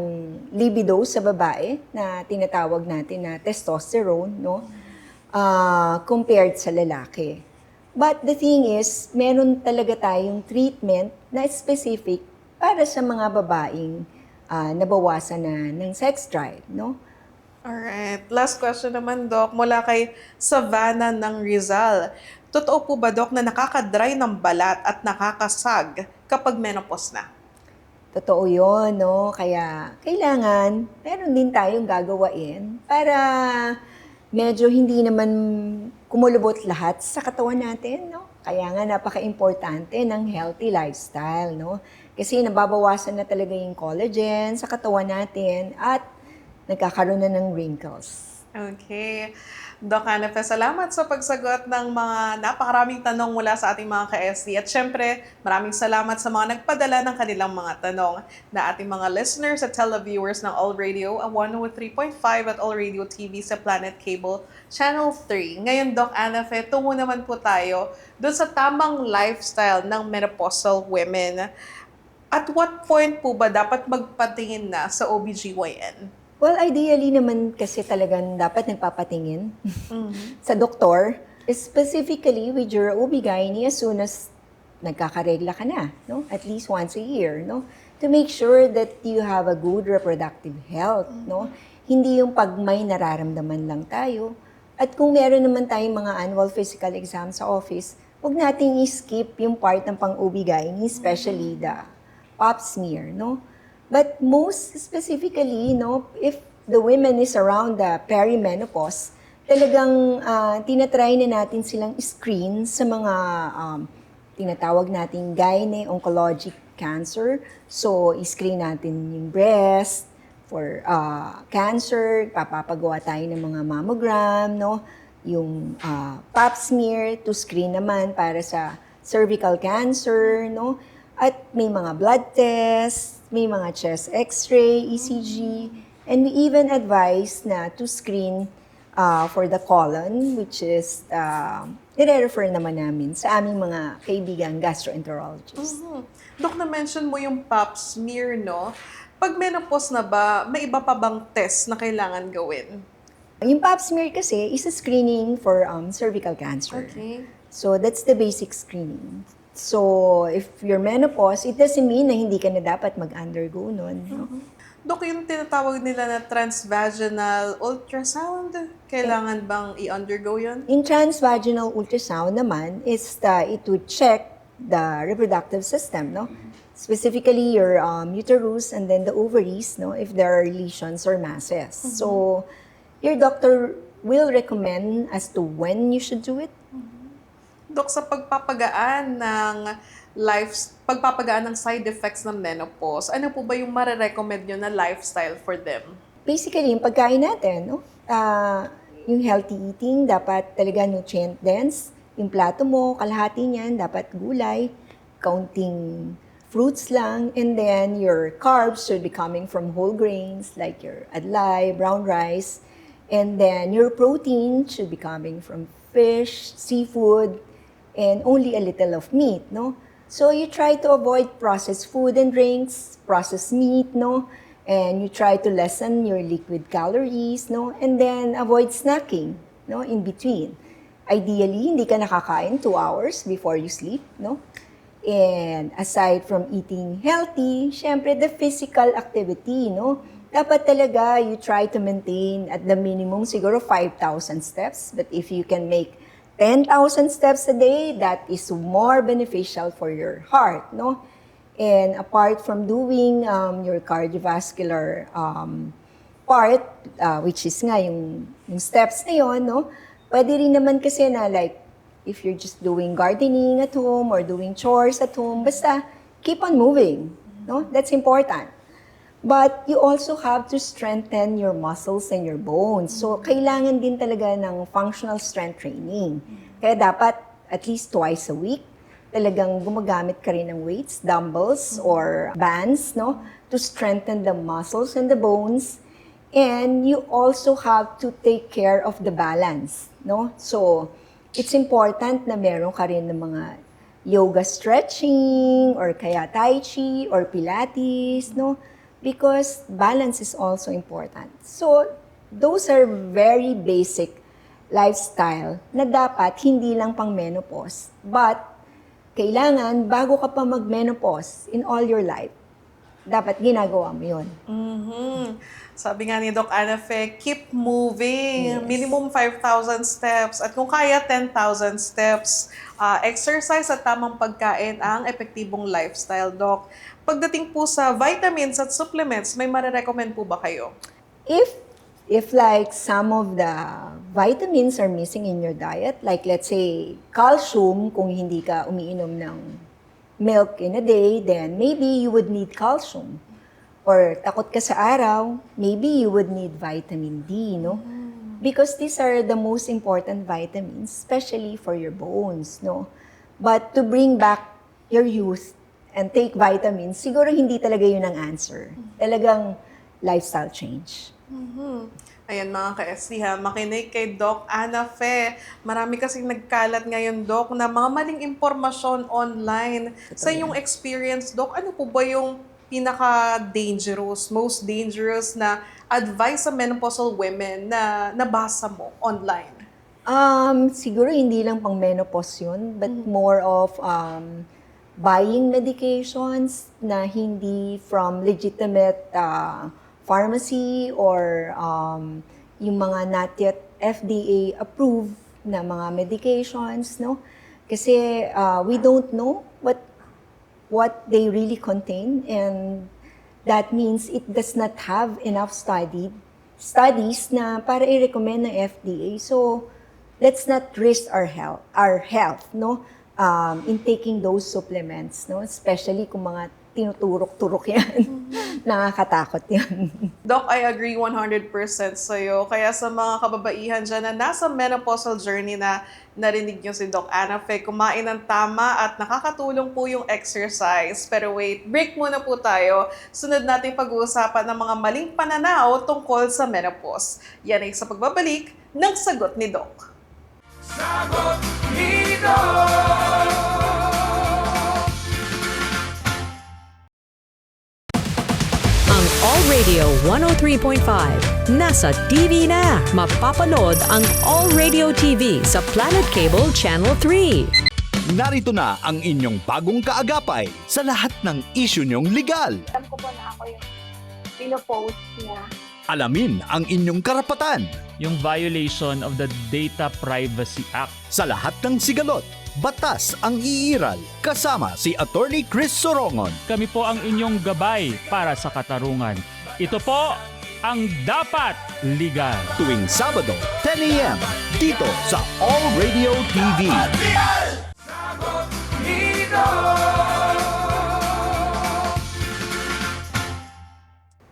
[SPEAKER 3] libido sa babae na tinatawag natin na testosterone, no? Compared sa lalaki. But the thing is, meron talaga tayong treatment na specific para sa mga babaeng nabawasan na ng sex drive, no?
[SPEAKER 2] Alright. Last question naman, Doc, mula kay Savannah ng Rizal. Totoo po ba, Doc, na nakakadry ng balat at nakakasag kapag menopause na?
[SPEAKER 3] Totoo yun, no? Kaya kailangan, meron din tayong gagawain para medyo hindi naman kumulubot lahat sa katawan natin, no? Kaya nga napaka-importante ng healthy lifestyle, no? Kasi nababawasan na talaga yung collagen sa katawan natin at nagkakaroon na ng wrinkles.
[SPEAKER 2] Okay. Doc Ana Fe, salamat sa pagsagot ng mga napakaraming tanong mula sa ating mga ka-SD. At syempre, maraming salamat sa mga nagpadala ng kanilang mga tanong na ating mga listeners at televiewers ng All Radio 103.5 at All Radio TV sa Planet Cable Channel 3. Ngayon, Doc Ana Fe, tungo naman po tayo doon sa tamang lifestyle ng menopausal women. At what point po ba dapat magpatingin na sa OBGYN?
[SPEAKER 3] Well, ideally naman kasi talagang dapat nagpapatingin sa doktor, specifically with your OB-GYN as soon as nagkakaregla ka na, no? At least once a year, no? To make sure that you have a good reproductive health, no? Hindi yung pag may nararamdaman lang tayo. At kung meron naman tayong mga annual physical exam sa office, huwag nating i-skip yung part ng pang-OB-GYN, especially the pap smear, no? But most specifically, no, if the women is around the perimenopause, talagang tinatry na natin silang screen sa mga tinatawag nating gyne oncologic cancer. So, screen natin yung breast for cancer, papapagawa tayo ng mga mammogram, no? Yung pap smear to screen naman para sa cervical cancer, no? At may mga blood tests, may mga chest x-ray, ECG, and we even advise na to screen for the colon, which is nire-refer naman namin sa aming mga kaibigan gastroenterologists.
[SPEAKER 2] Dok, na-mention mo yung pap smear, no? Pag menopause na ba, may iba pa bang test na kailangan gawin?
[SPEAKER 3] Yung pap smear kasi is a screening for cervical cancer.
[SPEAKER 2] Okay.
[SPEAKER 3] So that's the basic screening. So if you're menopause, it doesn't mean na hindi ka na dapat mag-undergo nun. No?
[SPEAKER 2] Dok, yung tinatawag nila na transvaginal ultrasound, kailangan bang i-undergo yun?
[SPEAKER 3] In transvaginal ultrasound naman, it would check the reproductive system, no? Specifically your uterus and then the ovaries, no? If there are lesions or masses. So your doctor will recommend as to when you should do it.
[SPEAKER 2] Dok, sa pagpapagaan ng side effects ng menopause, ano po ba yung marirecommend nyo na lifestyle for them?
[SPEAKER 3] Basically, yung pagkain natin, no? Yung healthy eating, dapat talaga nutrient dense. Yung plato mo, kalahati niyan, dapat gulay, kaunting fruits lang, and then your carbs should be coming from whole grains like your adlay, brown rice, and then your protein should be coming from fish, seafood, and only a little of meat, no? So you try to avoid processed food and drinks, processed meat, no? And you try to lessen your liquid calories, no? And then avoid snacking, no? In between. Ideally, hindi ka nakakain 2 hours before you sleep, no? And aside from eating healthy, syempre the physical activity, no? Dapat talaga you try to maintain at the minimum siguro 5,000 steps. But if you can make 10,000 steps a day, that is more beneficial for your heart, no? And apart from doing your cardiovascular part, which is nga yung steps na yun, no? Pwede rin naman kasi na like, if you're just doing gardening at home or doing chores at home, basta keep on moving, no? That's important. But you also have to strengthen your muscles and your bones. So, kailangan din talaga ng functional strength training. Kaya dapat at least twice a week, talagang gumagamit ka rin ng weights, dumbbells, or bands, no? To strengthen the muscles and the bones. And you also have to take care of the balance, no? So, it's important na meron ka rin ng mga yoga stretching, or kaya tai chi, or pilates, no? Because balance is also important. So, those are very basic lifestyle na dapat hindi lang pang menopause, but kailangan bago ka pa mag-menopause in all your life, dapat ginagawa mo yun.
[SPEAKER 2] Sabi nga ni Doc Ana Fe, keep moving.
[SPEAKER 3] Yes.
[SPEAKER 2] Minimum 5,000 steps. At kung kaya, 10,000 steps. Exercise at tamang pagkain ang epektibong lifestyle, Doc. Pagdating po sa vitamins at supplements, may marirecommend po ba kayo?
[SPEAKER 3] If like some of the vitamins are missing in your diet, like let's say calcium, kung hindi ka umiinom ng milk in a day, then maybe you would need calcium. Or takot ka sa araw, maybe you would need vitamin D, no? Because these are the most important vitamins, especially for your bones, no? But to bring back your youth and take vitamins, siguro hindi talaga yun ang answer. Talagang lifestyle change.
[SPEAKER 2] Ayan mga ka-SD ha, makinig kay Doc Ana Fe. Marami kasing nagkalat ngayon, Doc, na mga maling impormasyon online. Sa iyong experience, Doc, ano po ba yung pinaka-dangerous, most dangerous na advice sa menopausal women na nabasa mo online?
[SPEAKER 3] Siguro hindi lang pang menopause yun, but more of buying medications na hindi from legitimate pharmacy or yung mga not yet FDA approved na mga medications, no? Kasi we don't know what they really contain, and that means it does not have enough studies na para i-recommend ng FDA. So let's not risk our health, no? In taking those supplements, no? Especially kung mga tinuturok-turok yan. Nakakatakot yan.
[SPEAKER 2] Doc, I agree 100% sa'yo. Kaya sa mga kababaihan dyan na nasa menopausal journey na narinig nyo si Doc Ana Fe, kumain ng tama at nakakatulong po yung exercise. Pero wait, break muna po tayo. Sunod natin pag-uusapan ng mga maling pananaw tungkol sa menopause. Yan ay sa pagbabalik ng Sagot ni Doc.
[SPEAKER 4] Sagot ni Doc!
[SPEAKER 17] Ang All Radio 103.5 nasa TV na. Mapapanood ang All Radio TV sa Planet Cable Channel 3.
[SPEAKER 1] Narito na ang inyong bagong kaagapay sa lahat ng isyu niyong legal.
[SPEAKER 18] Alam ko po na ako yung pinopost niya.
[SPEAKER 1] Alamin ang inyong karapatan.
[SPEAKER 19] Yung violation of the Data Privacy Act.
[SPEAKER 1] Sa lahat ng sigalot, batas ang iiral. Kasama si Attorney Chris Sorongon.
[SPEAKER 19] Kami po ang inyong gabay para sa katarungan. Ito po ang Dapat Legal.
[SPEAKER 1] Tuwing Sabado, 10 a.m. dito sa All Radio TV.
[SPEAKER 4] Sagot ni Doc!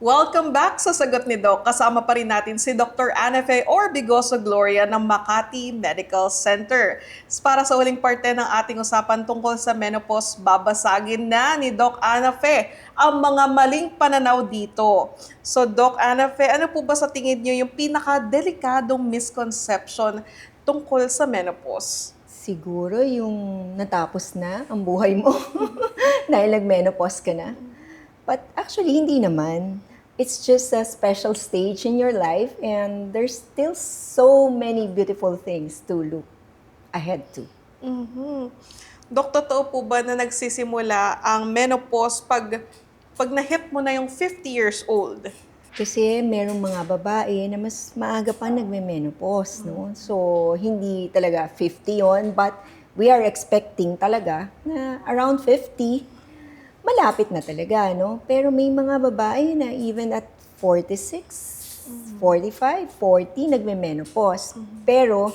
[SPEAKER 2] Welcome back sa Sagot ni Doc. Kasama pa rin natin si Dr. Ana Fe Orbigoso Gloria ng Makati Medical Center. Para sa huling parte ng ating usapan tungkol sa menopause, babasagin na ni Doc Ana Fe ang mga maling pananaw dito. So Doc Ana Fe, ano po ba sa tingin niyo yung pinaka-delikadong misconception tungkol sa menopause?
[SPEAKER 3] Siguro yung natapos na ang buhay mo dahil nag-menopause ka na. But actually, hindi naman. It's just a special stage in your life and there's still so many beautiful things to look ahead to.
[SPEAKER 2] Dok, totoo po ba na nagsisimula ang menopause pag na-hit mo na yung 50 years old?
[SPEAKER 3] Kasi merong mga babae na mas maaga pa nagme-menopause, no? So, hindi talaga 50 yon, but we are expecting talaga na around 50, malapit na talaga, no? Pero may mga babae na even at 46, 45, 40, nagme-menopause. Pero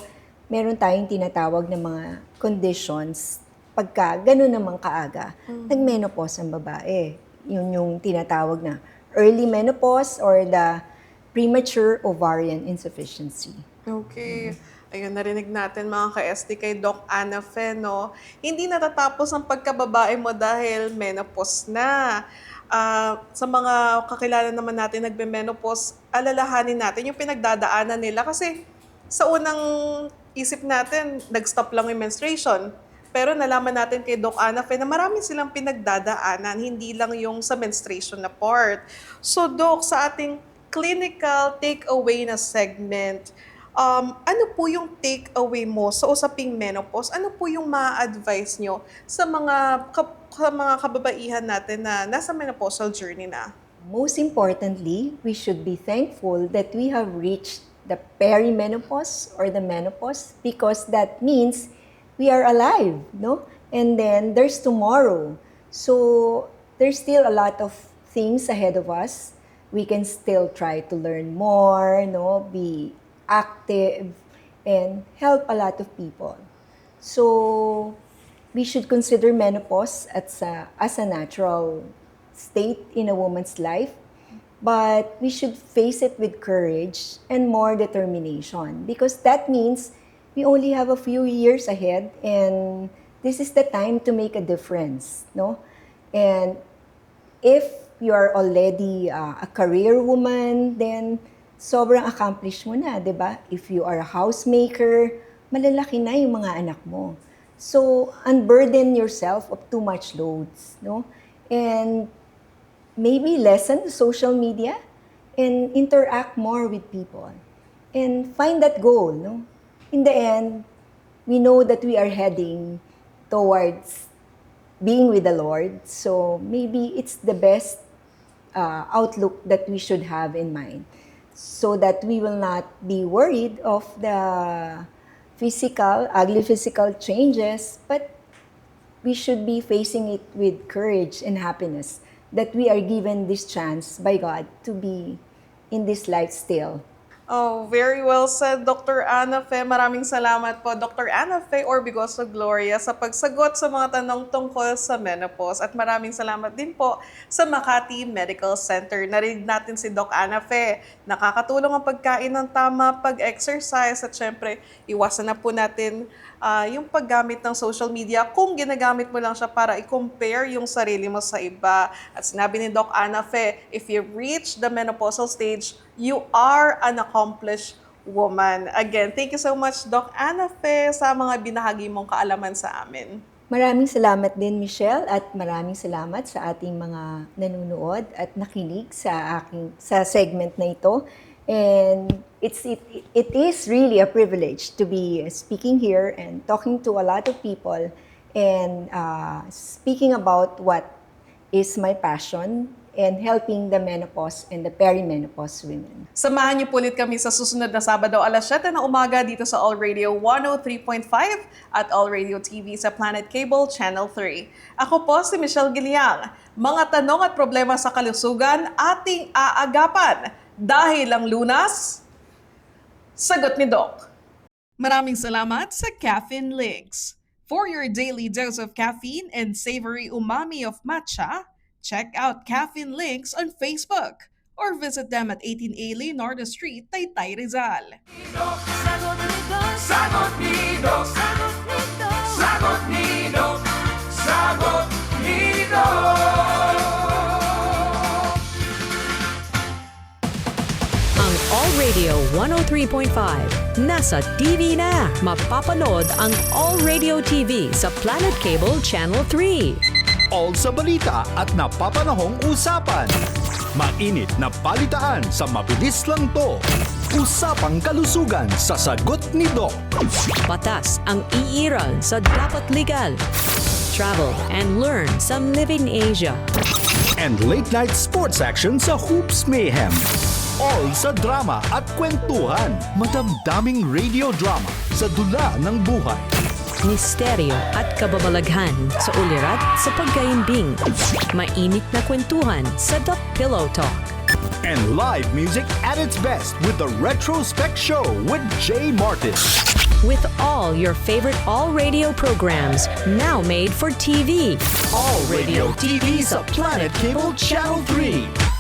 [SPEAKER 3] meron tayong tinatawag na mga conditions pagka gano'n naman kaaga, nag-menopause ang babae. Yun yung tinatawag na early menopause or the premature ovarian insufficiency.
[SPEAKER 2] Okay. Ayun, narinig natin mga ka-SD kay Doc Ana Fe, no? Hindi natatapos ang pagkababae mo dahil menopause na. Sa mga kakilala naman natin nagbe-menopause, alalahanin natin yung pinagdadaanan nila kasi sa unang isip natin, nag-stop lang yung menstruation. Pero nalaman natin kay Doc Ana Fe na marami silang pinagdadaanan, hindi lang yung sa menstruation na part. So Doc, sa ating clinical takeaway na segment, ano po yung take-away mo sa usaping menopause? Ano po yung ma-advise nyo sa mga kababaihan natin na nasa menopausal journey na?
[SPEAKER 3] Most importantly, we should be thankful that we have reached the perimenopause or the menopause because that means we are alive, no? And then there's tomorrow. So there's still a lot of things ahead of us. We can still try to learn more, no? Be active, and help a lot of people. So, we should consider menopause as a natural state in a woman's life, but we should face it with courage and more determination because that means we only have a few years ahead and this is the time to make a difference, no? And if you are already a career woman, then sobrang accomplished mo na, di ba? If you are a housemaker, malalaki na yung mga anak mo. So, unburden yourself of too much loads, no? And maybe lessen the social media and interact more with people. And find that goal, no? In the end, we know that we are heading towards being with the Lord. So, maybe it's the best outlook that we should have in mind, so that we will not be worried of the ugly physical changes, but we should be facing it with courage and happiness that we are given this chance by God to be in this life still.
[SPEAKER 2] Oh, very well said, Dr. Ana Fe. Maraming salamat po, Dr. Ana Fe Orbigoso Gloria, sa pagsagot sa mga tanong tungkol sa menopause. At maraming salamat din po sa Makati Medical Center. Narinig natin si Doc Ana Fe. Nakakatulong ang pagkain ng tama, pag-exercise, at syempre, iwasan na po natin yung paggamit ng social media kung ginagamit mo lang siya para i-compare yung sarili mo sa iba. At sinabi ni Doc Ana Fe, if you reach the menopausal stage, you are an accomplished woman. Again, thank you so much, Doc Ana Fe, sa mga binahagi mong kaalaman sa amin.
[SPEAKER 3] Maraming salamat din, Michelle, at maraming salamat sa ating mga nanonood at nakinig sa segment na ito. And it is really a privilege to be speaking here and talking to a lot of people and speaking about what is my passion and helping the menopause and the perimenopause women.
[SPEAKER 2] Samahan niyo po ulit kami sa susunod na Sabado, alas 7 ng umaga dito sa All Radio 103.5 at All Radio TV sa Planet Cable Channel 3. Ako po si Michelle Giliang. Mga tanong at problema sa kalusugan ating aagapan. Dahil ang Lunas, sagot ni Doc. Maraming salamat sa Caffeine Links. For your daily dose of caffeine and savory umami of matcha, check out Caffeine Links on Facebook or visit them at 18A Leonardo Street, Taytay, Rizal.
[SPEAKER 4] Sagot ni Doc. Sagot ni Doc. Sagot ni Doc. Sagot ni Doc.
[SPEAKER 17] Ang All Radio 103.5 nasa TV na. Mapapanood ang All Radio TV sa Planet Cable Channel 3.
[SPEAKER 1] All sa balita at napapanahong usapan. Mainit na balitaan sa mabilis lang to. Usapang kalusugan sa Sagot ni Doc.
[SPEAKER 17] Batas ang iiral sa Dapat Legal. Travel and learn some Living Asia.
[SPEAKER 1] And late-night sports action sa Hoops Mayhem. All sa drama at kwentuhan. Madamdaming radio drama sa dula ng buhay.
[SPEAKER 17] Misteryo at kababalaghan sa ulirat sa pagkaimbing. Mainit na kwentuhan sa The Pillow Talk.
[SPEAKER 1] And live music at its best with the Retrospect Show with Jay Martin.
[SPEAKER 17] With all your favorite All Radio programs now made for TV.
[SPEAKER 1] All Radio TV sa Planet Cable Channel 3.